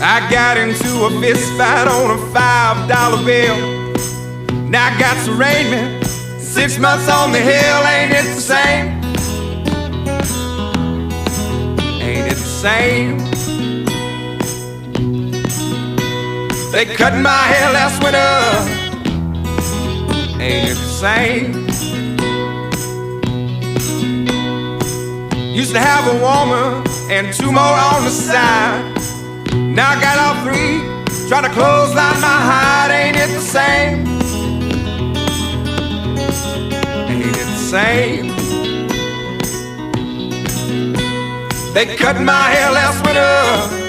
I got into a fist fight on a $5 bill. Now I got some raiment, 6 months on the hill. Ain't it the same? Ain't it the same? They cut my hair last winter. Ain't it the same? Used to have a woman and 2 more on the side. Now I got all 3, trying to close out my hide. Ain't it the same? Ain't it the same? They cut my hair last winter.